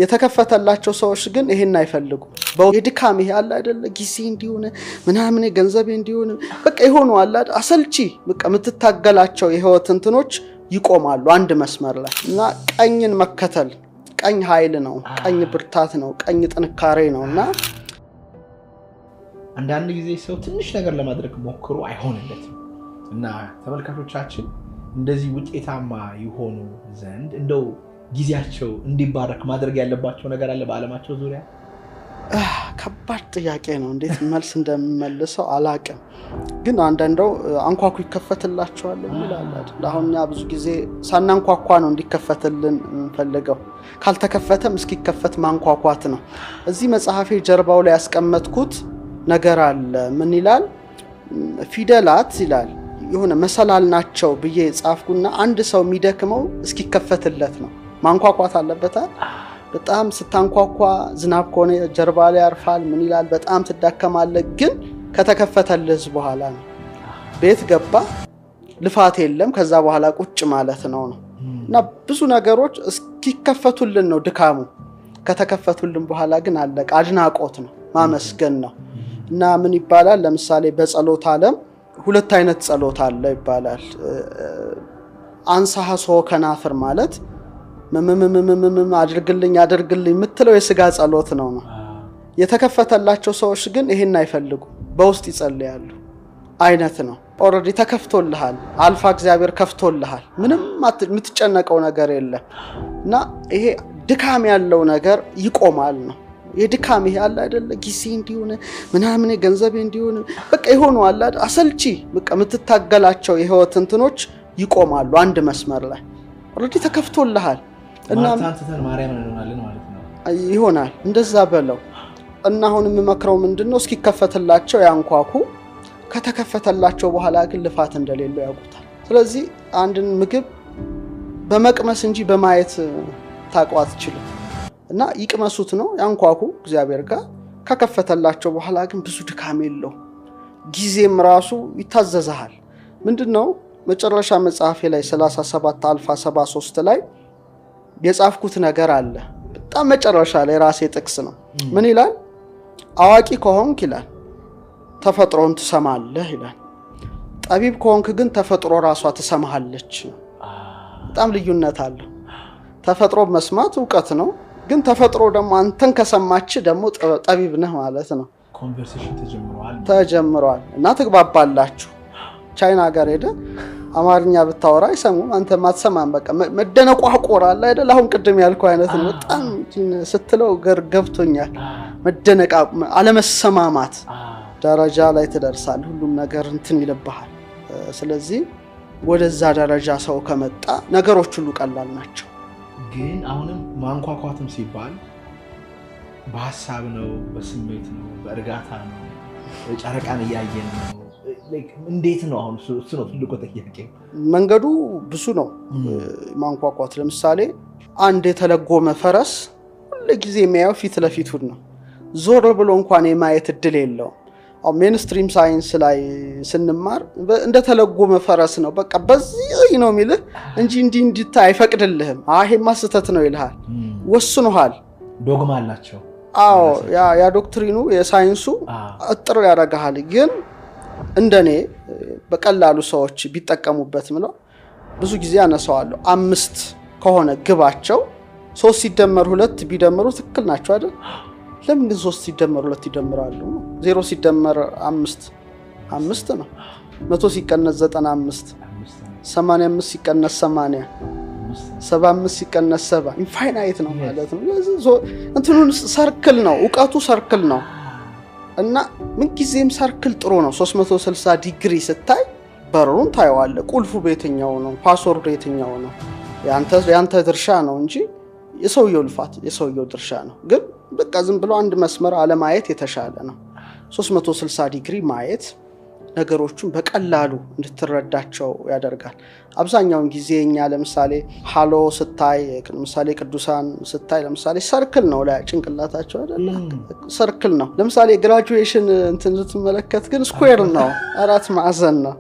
የተከፈተላቸው ሰዎች ግን ይሄን አይፈልጉ በየድካም ይሄ አለ አይደለ ጊዜ እንዲሆነ ምናምን ገንዘብ እንዲሆነ በቃ ይሆኑ አለ አሰልቺ በቃ ምትታገላቸው የህይወት እንትኖች ይቆማሉ አንድ መስመር ላይ እና ቀኝን መከተል ቀኝ ኃይል ነው ቀኝ ብርታት ነው ቀኝ ጥንካሬ ነውና አንዳንድ ጊዜ ሰው ትንሽ ነገር ለማድረግ ሞክሮ አይሆንለትም እና ተመልካቾቻችን እንደዚህ ውጤታማ ይሆኑ ዘንድ እንደው ጊዜያቸው እንዲባረክ ማድረግ ያለባቸው ነገር አለ በአለማቸው ዙሪያ ከባድ ጥያቄ ነው እንዴት መልስ እንደምመልሰው አላቀም ግን አንዳንዴው አንኳኩ ይከፈትላቸዋል ይላል አይደል አሁንኛ ብዙ ጊዜ ሳናንኳኳ ነው እንዲከፈትልን እንፈልገው ካልተከፈተም እስኪከፈት ማንኳኳት ነው እዚህ መጽሐፌ ጀርባው ላይ ያስቀመጥኩት ነገር አለ ምን ይላል ፊደላት ይላል የሆነ መሰላል ናቸው ብዬ ጻፍኩና አንድ ሰው የሚደክመው እስኪከፈትለት ነው ማንኳኳት አለበት በጣም ስታንኳኳ ዝናብ ከሆነ ጀርባ ላይ ያርፋል ምን ይላል በጣም ትዳከማለህ ግን ከተከፈተልህ በኋላ ነው ቤት ገባ ልፋት የለም ከዛ በኋላ ቁጭ ማለት ነው እና ብዙ ነገሮች እስኪከፈቱልን ነው ድካሙ ከተከፈቱልን በኋላ ግን አለቀ አድናቆት ነው ማመስገን ነው እና ምን ይባላል ለምሳሌ በጸሎት ዓለም ሁለት አይነት ጸሎት አለ ይባላል አንሳሐሶ ከናፍር ማለት አድርግልኝ የምትለው የሥጋ ጸሎት ነው የተከፈተላቸው ሰዎች ግን ይሄን አይፈልጉ በውስጥ ይጸልያሉ አይነት ነው ኦሬዲ ተከፍቶልሃል አልፋ እግዚአብሔር ከፍቶልሃል ምንም የምትጨነቀው ነገር የለም እና ይሄ ድካም ያለው ነገር ይቆማል ነው የድካም ይሄ አለ አይደለ ጊዜ እንዲሆነ ምናምን ገንዘብ እንዲሆነ በቃ ይሆኑ አለ አሰልቺ በቃ ምትታገላቸው የህይወት እንትኖች ይቆማሉ አንድ መስመር ላይ ኦሬዲ ተከፍቶልሃል እና ማርታንተን ማርያም እንሆናለን ማለት ነው ይሆናል እንደዛ በለው እና አሁን የምመክረው ምንድነው እስኪከፈትላቸው ያንኳኩ ከተከፈተላቸው በኋላ ግን ልፋት እንደሌለው ያውቁታል ስለዚህ አንድን ምግብ በመቅመስ እንጂ በማየት ታቋት ይችላል እና ይቅመሱት ነው ያንኳኩ እግዚአብሔር ጋር ከከፈተላቸው በኋላ ግን ብዙ ድካም የለው ጊዜም ራሱ ይታዘዛል ምንድነው መጨረሻ መጽሐፌ ላይ 37 አልፋ 73 ላይ የጻፍኩት ነገር አለ በጣም መጨረሻ ላይ ራሴ ጥቅስ ነው ምን ይላል አዋቂ ከሆንክ ይላል ተፈጥሮን ትሰማለህ ይላል ጠቢብ ከሆንክ ግን ተፈጥሮ ራሷ ትሰማሃለች በጣም ልዩነት አለ ተፈጥሮ መስማት ዕውቀት ነው ግን ተፈጥሮ ደግሞ አንተን ከሰማች ደግሞ ጠቢብ ነህ ማለት ነው ኮንቨርሴሽን ተጀምሯል እና ተግባባላችሁ ቻይና ጋር ሄደ አማርኛ ብታወራ አይሰሙም አንተ ማትሰማም በቃ መደነቋቆር አለ አይደል አሁን ቅድም ያልኩ አይነት ነው በጣም ስትለው ገብቶኛል መደነቃ አለመሰማማት ደረጃ ላይ ተደርሳል ሁሉም ነገር እንትን ይለብሃል ስለዚህ ወደዛ ደረጃ ሰው ከመጣ ነገሮች ሁሉ ቀላል ናቸው ግን አሁንም ማንኳኳትም ሲባል በሐሳብ ነው በስሜት ነው በእርጋታ ነው ጨረቃን ያያየን ነው እንዴት ነው አሁን እሱ ነው ትልቁ ጥያቄ መንገዱ ብዙ ነው ማንኳኳት ለምሳሌ አንድ የተለጎመ ፈረስ ሁሉ ጊዜ የሚያየው ፊት ለፊት ነው ዞር ብሎ እንኳን የማየት እድል የለው አው ሜንስትሪም ሳይንስ ላይ ስንማር እንደ ተለጎመ ፈረስ ነው በቃ በዚህ ነው የሚልህ እንጂ እንዲታይ አይፈቅድልህም ይሄማ ስህተት ነው ይልሃል ወስኑሃል ዶግማ አላቸው አዎ ያ ዶክትሪኑ የሳይንሱ አጥሩ ያረጋሃል ግን እንደኔ በቀላሉ ሰዎች ቢጠቀሙበት ምለው ብዙ ጊዜ አነሳዋለሁ 5 ከሆነ ግባቸው 3 ሲደመር 2 ቢደምሩ ትክክል ናቸው አይደል ለምን 3 ሲደመር 2 ይደምራሉ 0 ሲደመር 5 ነው 100 ሲቀነስ 95 85 ሲቀነስ 80 75 ሲቀነስ 7 ኢንፋይናይት ነው ማለት ነው እንትኑን ሰርክል ነው ዕውቀቱ ሰርክል ነው እና ምን ጊዜም ሰርክል ጥሩ ነው 360 ዲግሪ ስታይ በሩን ታየዋለህ ቁልፉ በየትኛው ነው ፓስወርዱ የትኛው ነው ያንተ ድርሻ ነው እንጂ የሰውየው ልፋት የሰውየው ድርሻ ነው ግን በቃ ዝም ብሎ አንድ መስመር አለማየት የተሻለ ነው 360 ዲግሪ ማየት ነገሮችን በቀላሉ እንድትረዳቸው ያደርጋል አብዛኛውን ጊዜኛ ለምሳሌ ሃሎ ስታይ ለምሳሌ ቅዱሳን ስታይ ለምሳሌ ሰርክል ነው ላይ ጭንቅላታቸው አይደል ሰርክል ነው ለምሳሌ ግራጁዌሽን እንትን ስትመለከት ግን ስኩዌር ነው አራት ማዕዘን ነው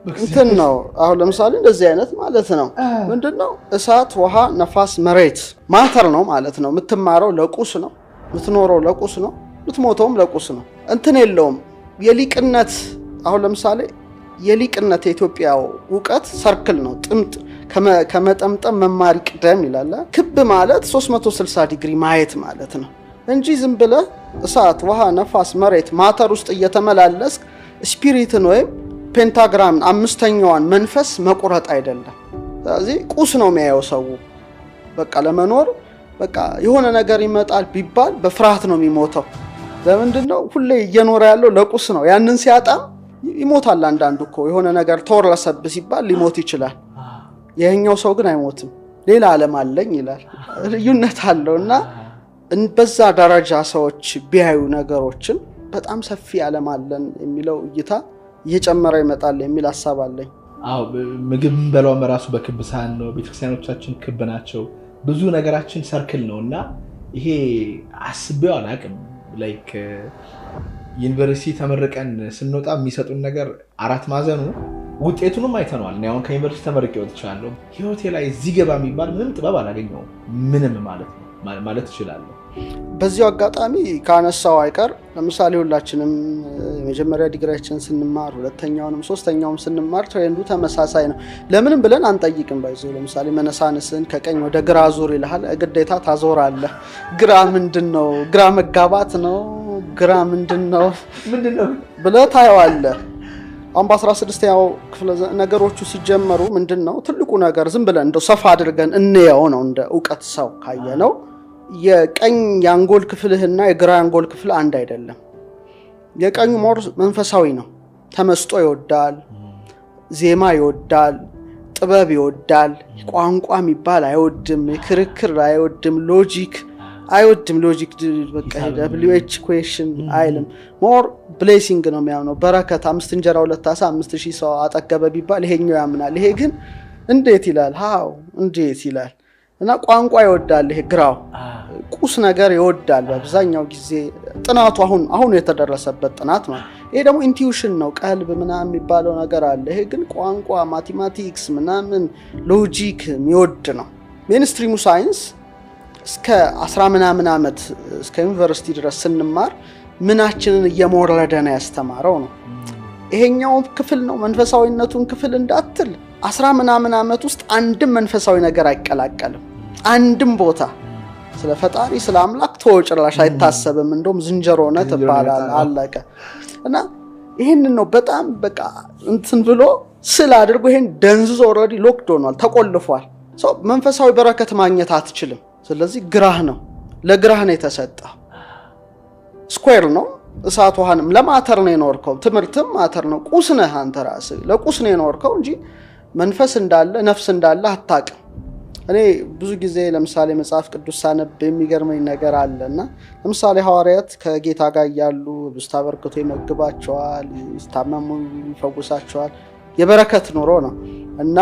እንትን ነው አሁን ለምሳሌ እንደዚህ አይነት ማለት ነው ምንድነው እሳት ውሃ ነፋስ መሬት ማተር ነው ማለት ነው የምትማረው ለቁስ ነው የምትኖረው ለቁስ ነው የምትሞተውም ለቁስ ነው እንትን የለውም የሊቅነት አሁን ለምሳሌ የሊቅነት የኢትዮጵያው ዕውቀት ሰርክል ነው ጥምጥ ከመጠምጠም መማር ይቅደም ይላል ክብ ማለት 360 ዲግሪ ማየት ማለት ነው እንጂ ዝም ብለ እሳት ውሃ ነፋስ መሬት ማተር ውስጥ እየተመላለስ ስፒሪትን ወይም ፔንታግራም አምስተኛዋን መንፈስ መቆረጥ አይደለም ስለዚህ ቁስ ነው የሚያየው ሰው በቃ ለመኖር በቃ የሆነ ነገር ይመጣል ቢባል በፍርሃት ነው የሚሞተው ለምንድነው ሁሌ እየኖረ ያለው ለቁስ ነው ያንን ሲያጣም ይሞታል አንዳንዱ እኮ የሆነ ነገር ተወረሰብ ሲባል ሊሞት ይችላል የኛው ሰው ግን አይሞትም ሌላ ዓለም አለኝ ይላል ልዩነት አለውና በዛ ደረጃ ሰዎች ቢያዩ ነገሮችን በጣም ሰፊ ዓለም አለን የሚለው እይታ እየጨመረ ይመጣል የሚል ሐሳብ አለኝ አው ምግብ በላው መራሱ በክብ ሳህን ነው ቤተክርስቲያኖቻችን ክብ ናቸው ብዙ ነገራችን ሰርክል ነውና ይሄ አስቤው አላቅም ላይክ ዩኒቨርሲቲ ተመረቀን ስንወጣ የሚሰጡን ነገር አራት ማዕዘኑ ውጤቱንም አይተነዋል ነው አሁን ከዩኒቨርሲቲ ተመርቄ ወጥቻለሁ ህይወቴ ላይ እዚህ ገባ የሚባል ምንም ጥበብ አላገኘው ምንም ማለት ይችላል በዚሁ አጋጣሚ ካነሳው አይቀር ለምሳሌ ሁላችንም የመጀመሪያ ዲግሪያችን ስንማር ሁለተኛውንም ሶስተኛውም ስንማር ትሬንዱ ተመሳሳይ ነው ለምንም ብለን አንጠይቅም ባይዘው ለምሳሌ መነሳንስን ከቀኝ ወደ ግራ ዙር ይልሃል ግዴታ ታዞራለህ ግራ ምንድነው ግራ መጋባት ነው ግራ ምንድነው ብለህ ታየዋለህ አሁን በ16ኛው ክፍለ ነገሮቹ ሲጀመሩ ምንድነው ትልቁ ነገር ዝም ብለን እንደው ሰፋ አድርገን እንየው ነው እንደ ዕውቀት ሰው ካየነው የቀኝ ያንጎል ክፍልህና የግራ ያንጎል ክፍል አንድ አይደለም የቀኙ ሞር መንፈሳዊ ነው ተመስጦ ይወዳል ዜማ ይወዳል ጥበብ ይወዳል ቋንቋ የሚባል አይወድም ክርክር አይወድም ሎጂክ አይወድም ሎጂክ በቃ WH ኢኩዌሽን አይልም ሞር ብሌሲንግ ነው የሚያምነው በረከት 5 እንጀራ 2 ዓሳ 5000 ሰው አጠገበ ቢባል ይሄኛው ያምናል ይሄ ግን እንዴት ይላል ሃው እንዴት ይላል እና ቋንቋ ይወዳል ይሄ ግራው ቁስ ነገር ይወዳል በአብዛኛው ጊዜ ጥናቱ አሁን የተደረሰበት ጥናት ነው ይሄ ደግሞ ኢንቲዩሽን ነው ቀልብ ምናምን የሚባለው ነገር አለ ይሄ ግን ቋንቋ ማቴማቲክስ ምናምን ሎጂክ የሚወድ ነው ሜንስትሪሙ ሳይንስ እስከ 10 ምናምን ዓመት እስከ ዩኒቨርሲቲ ድረስ ስንማር ምናችንን እየሞረደ ነው ያስተማረው ነው ይሄኛው ክፍል ነው መንፈሳዊነቱን ክፍል እንዳትል 10 ምናምን ዓመት ውስጥ አንድም መንፈሳዊ ነገር አይቀላቀልም አንድም ቦታ ስለ ፈጣሪ ስለ አምላክ ተወጭራሽ አይታሰብም እንደውም ዝንጀሮ ነው ተባላል አለቀ እና ይሄንን ነው በጣም በቃ እንትን ብሎ ስለ አድርጎ ይሄን ደንዝዞ ኦሬዲ ሎክድ ሆኗል ተቆልፏል ሶ መንፈሳዊ በረከት ማግኘት አትችልም ስለዚህ ግራህ ነው ለግራህ ነው የተሰጠው ስኩዌር ነው እሳት ውሃንም ለማተር ነው የኖርከው ትምርትም ማተር ነው ቁስ ነህ አንተ ራስህ ለቁስ ነው የኖርከው እንጂ መንፈስ እንዳለ ነፍስ እንዳለ አታውቅም እኔ ብዙ ጊዜ ለምሳሌ መጽሐፍ ቅዱስ ሳነብ የሚገርመኝ ነገር አለና ለምሳሌ ሐዋርያት ከጌታ ጋር ያሉ ብስታበርክቶ ይመግባቸዋል ይስታመሙ ይፈውሳቸዋል የበረከት ኑሮ ነው እና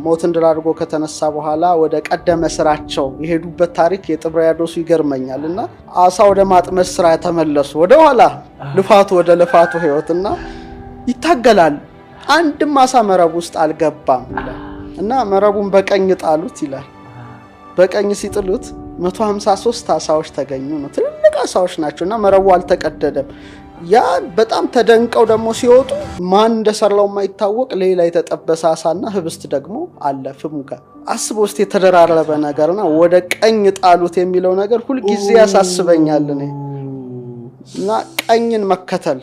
ሞትን ድል አድርጎ ከተነሳ በኋላ ወደ ቀደመ ስራቸው የሄዱበት ታሪክ የጥብርያዶስ ይገርመኛልና አሳ ወደ ማጥመድ ስራ ተመለሱ ወደ ኋላ ልፋቱ ወደ ልፋቱ ህይወትና ይታገላል አንድም አሳ መረብ ውስጥ አልገባም እና መረቡን በቀኝ ጣሉት ይላል በቀኝ ሲጥሉት 153 አሳዎች ተገኙ ነው ትልልቅ አሳዎች ናቸውና መረቡ አልተቀደደም ያ በጣም ተደንቀው ደግሞ ሲወጡ ማን እንደሰራው ማይታወቅ ሌላ የተጠበሰ አሳና ህብስት ደግሞ አለ ፍሙ ጋር አስቦስት የተደራረበ ነገርና ወደ ቀኝ ጣሉት የሚለው ነገር ሁሉ ጊዜ ያሳስበኛል እኔ እና ቀኝን መከተል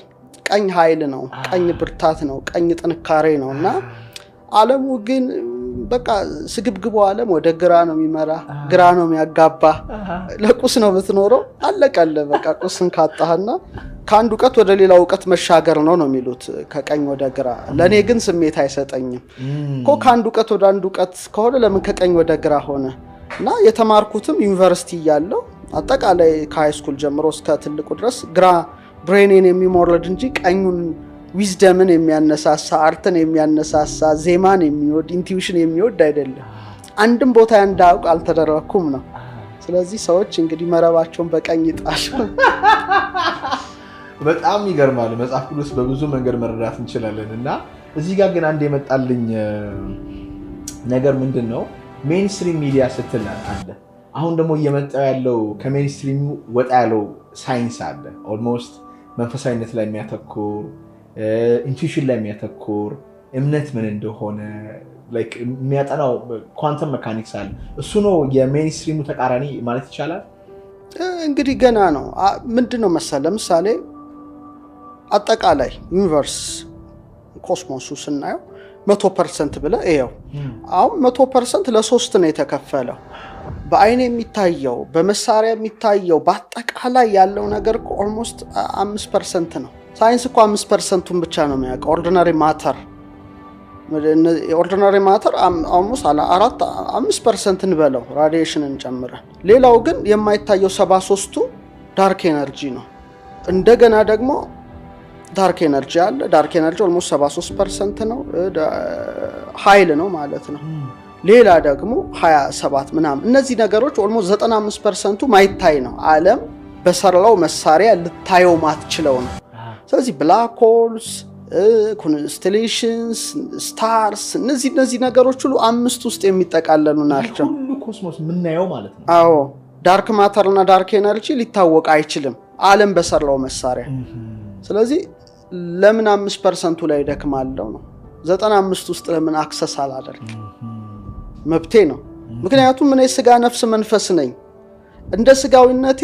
ቀኝ ኃይል ነው ቀኝ ብርታት ነው ቀኝ ጥንካሬ ነውና ዓለሙ ግን በቃ ስግብግቡ ዓለም ወደ ግራ ነው የሚመራ ግራ ነው የሚያጋባ ለቁስ ነው የምትኖረው አለቀለ በቃ ቁስን ካጣህና ካንዱ ዕውቀት ወደ ሌላ ዕውቀት መሻገር ነው የሚሉት ከቀኝ ወደ ግራ ለኔ ግን ስሜት አይሰጠኝም ኮ ካንዱ ዕውቀት ወደ አንዱ ዕውቀት ከሆነ ለምን ከቀኝ ወደ ግራ ሆነ እና የተማርኩትም ዩኒቨርሲቲ ያለው አጠቃላይ ከሃይስኩል ጀምሮ እስከ ትልቁ ድረስ ግራ ብሬኔን የሚሞርድ እንጂ ቀኙን ዊዝደምን የሚያነሳሳ አርትን የሚያነሳሳ ዜማን የሚወድ ኢንቲዩሽን የሚወድ አይደለም አንድም ቦታ እንዳውቅ አልተደረኩም ነው ስለዚህ ሰዎች እንግዲህ መረባቸውን በቀኝ ይጣሉ በጣም ይገርማል መጽሐፍ ቅዱስ በብዙ መንገድ መረዳት እንችላለንና እዚህ ጋር ግን አንድ የመጣልኝ ነገር ምንድነው ሜንስትሪም ሚዲያ ስትል አለ አሁን ደግሞ እየመጣው ያለው ከሜንስትሪም ወጣ ያለው ሳይንስ አለ ኦልሞስት መንፈሳዊነት ላይ የሚያተኩር ኢንቱዊሽን ላይ የሚያተኩር እምነት ምን እንደሆነ ላይክ የሚያጠናው ኳንተም ሜካኒክስ አለ እሱ ነው የሜንስትሪሙ ተቃራኒ ማለት ይቻላል እንግዲህ ገና ነው ምንድነው መሰለ ለምሳሌ አጠቃላይ ዩኒቨርስ ኮስሞሱ ስናየው 100% ብለ እየው አሁን 100% ለሶስት ነው የተከፈለው በአይን የሚታየው በመሳሪያ የሚታየው በአጠቃላይ ያለው ነገር ኦልሞስት 5% ነው ሳይንስ እኮ 5%ን ብቻ ነው የሚያውቀው ኦርዲናሪ ማተር almost 5% እንበለው ራዲዬሽንን ጨምረን ሌላው ግን የማይታየው 73ቱ ዳርክ ኤነርጂ ነው እንደገና ደግሞ ዳርክ ኤነርጂ አለ ዳርክ ኤነርጂ almost 73% ነው ኃይል ነው ማለት ነው ሌላ ደግሞ 27 ምናምን እነዚህ ነገሮች almost 95%ቱ ማይታይ ነው ዓለም በሰራው መሳሪያ ልታየው ማትችለው ነው ስለዚህ ብላክ ሆልስ constellations stars እነዚህ ነገሮች ሁሉ አምስት ውስጥ የሚጠቃለሉ ናቸው ሁሉ ኮስሞስ ምናየው ማለት ነው አዎ ዳርክ ማተር እና ዳርክ ኤነርጂ ሊታወቅ አይችልም ዓለም በሰራው መሳሪያ ስለዚህ ለምን 5% ላይ ደክማለው ነው 95 ውስጥ ለምን አክሰስ አላደርግ መብቴ ነው ምክንያቱም እኔ ስጋ ነፍስ መንፈስ ነኝ እንደ ስጋዊነቴ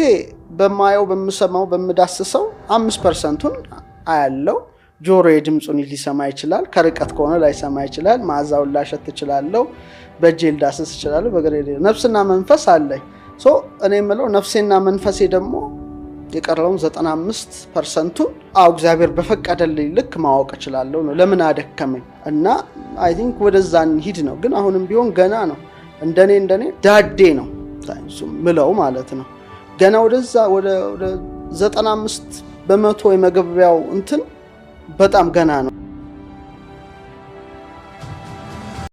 በማየው በመሰማው በመዳሰሰው 5%ን አያለው ጆሮዬ ድምጹን ሊሰማ ይችላል ከርቀት ከሆነ ላይሰማ ይችላል ማዛውን ላሸት ይችላልው በጄል ዳስስ ይችላል በግሬድ ነፍስና መንፈስ አለኝ ሶ እኔ የምለው ነፍሴና መንፈሴ ደግሞ የቀረውን 95%ን እግዚአብሔር በፈቀደልኝ ልክ ማወቅ ይችላልው ነው ለምን አደከመኝ እና አይ ቲንክ ወደዛን ሂድ ነው ግን አሁንም ቢሆን ገና ነው እንደኔ ዳዴ ነው ሳይንሱ ምለው ማለት ነው ገና ወደዛ ወደ 95% የመገበያው እንትን በጣም ገና ነው